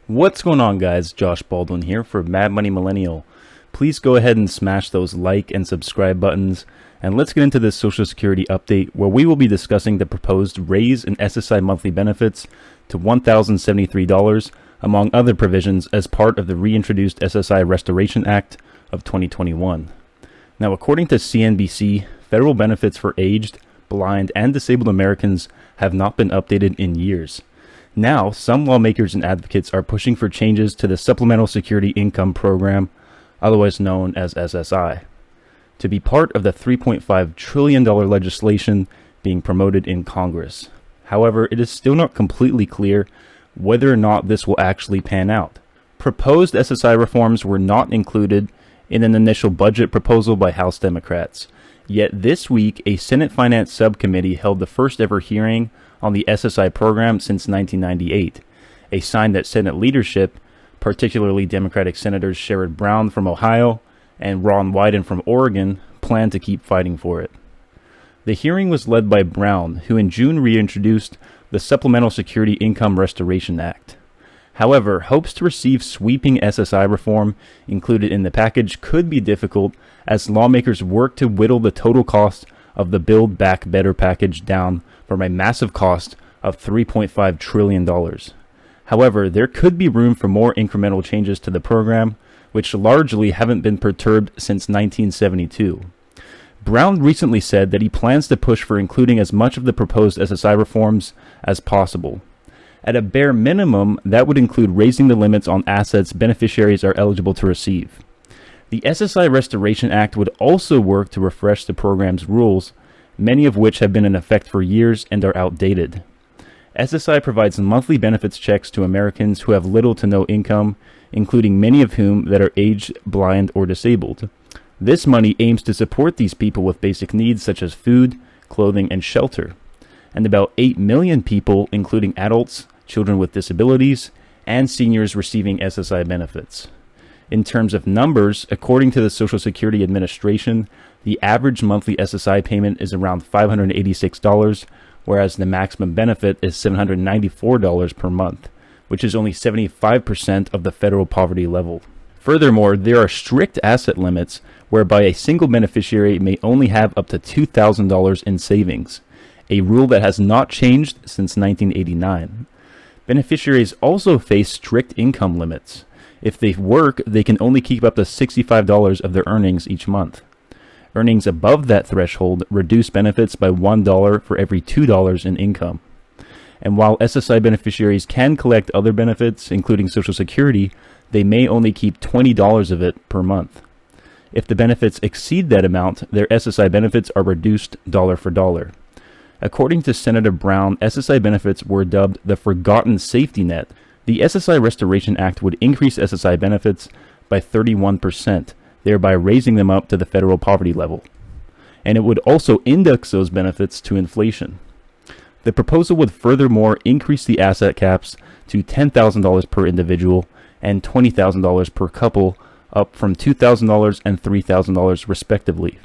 What's going on, guys? Josh Baldwin here for Mad Money Millennial. Please go ahead and smash those like and subscribe buttons, and let's get into this Social Security update where we will be discussing the proposed raise in SSI monthly benefits to $1,073, among other provisions, as part of the reintroduced SSI Restoration Act of 2021. Now, according to CNBC, federal benefits for aged, blind, and disabled Americans have not been updated in years. Now, some lawmakers and advocates are pushing for changes to the Supplemental Security Income Program, otherwise known as SSI, to be part of the $3.5 trillion legislation being promoted in Congress. However, it is still not completely clear whether or not this will actually pan out. Proposed SSI reforms were not included in an initial budget proposal by House Democrats. Yet this week, a Senate Finance Subcommittee held the first ever hearing on the SSI program since 1998, a sign that Senate leadership, particularly Democratic Senators Sherrod Brown from Ohio and Ron Wyden from Oregon, plan to keep fighting for it. The hearing was led by Brown, who in June reintroduced the Supplemental Security Income Restoration Act. However, hopes to receive sweeping SSI reform included in the package could be difficult as lawmakers work to whittle the total cost of the Build Back Better package down from a massive cost of $3.5 trillion. However, there could be room for more incremental changes to the program, which largely haven't been perturbed since 1972. Brown recently said that he plans to push for including as much of the proposed SSI reforms as possible. At a bare minimum, that would include raising the limits on assets beneficiaries are eligible to receive. The SSI Restoration Act would also work to refresh the program's rules, many of which have been in effect for years and are outdated. SSI provides monthly benefits checks to Americans who have little to no income, including many of whom that are aged, blind, or disabled. This money aims to support these people with basic needs such as food, clothing, and shelter. And about 8 million people, including adults, children with disabilities, and seniors receiving SSI benefits. In terms of numbers, according to the Social Security Administration, the average monthly SSI payment is around $586, whereas the maximum benefit is $794 per month, which is only 75% of the federal poverty level. Furthermore, there are strict asset limits whereby a single beneficiary may only have up to $2,000 in savings, a rule that has not changed since 1989. Beneficiaries also face strict income limits. If they work, they can only keep up to $65 of their earnings each month. Earnings above that threshold reduce benefits by $1 for every $2 in income. And while SSI beneficiaries can collect other benefits, including Social Security, they may only keep $20 of it per month. If the benefits exceed that amount, their SSI benefits are reduced dollar for dollar. According to Senator Brown, SSI benefits were dubbed the forgotten safety net. The SSI Restoration Act would increase SSI benefits by 31%, thereby raising them up to the federal poverty level. And it would also index those benefits to inflation. The proposal would furthermore increase the asset caps to $10,000 per individual and $20,000 per couple, up from $2,000 and $3,000 respectively.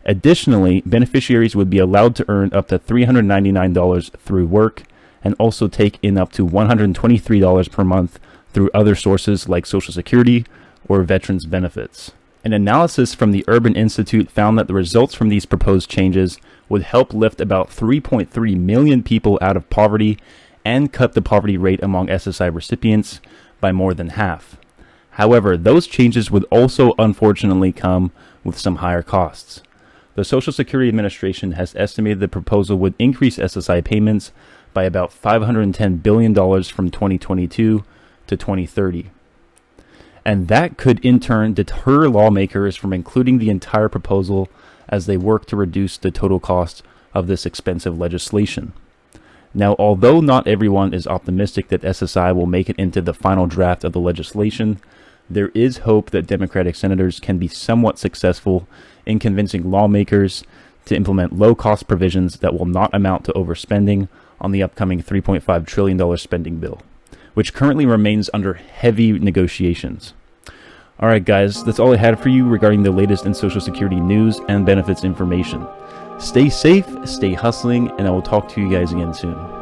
Additionally, beneficiaries would be allowed to earn up to $399 through work and also take in up to $123 per month through other sources like Social Security or veterans benefits. An analysis from the Urban Institute found that the results from these proposed changes would help lift about 3.3 million people out of poverty and cut the poverty rate among SSI recipients by more than half. However, those changes would also unfortunately come with some higher costs. The Social Security Administration has estimated the proposal would increase SSI payments by about $510 billion from 2022 to 2030. And that could in turn deter lawmakers from including the entire proposal as they work to reduce the total cost of this expensive legislation. Now, although not everyone is optimistic that SSI will make it into the final draft of the legislation, there is hope that Democratic senators can be somewhat successful in convincing lawmakers to implement low-cost provisions that will not amount to overspending on the upcoming $3.5 trillion spending bill, which currently remains under heavy negotiations. Alright guys, that's all I had for you regarding the latest in Social Security news and benefits information. Stay safe, stay hustling, and I will talk to you guys again soon.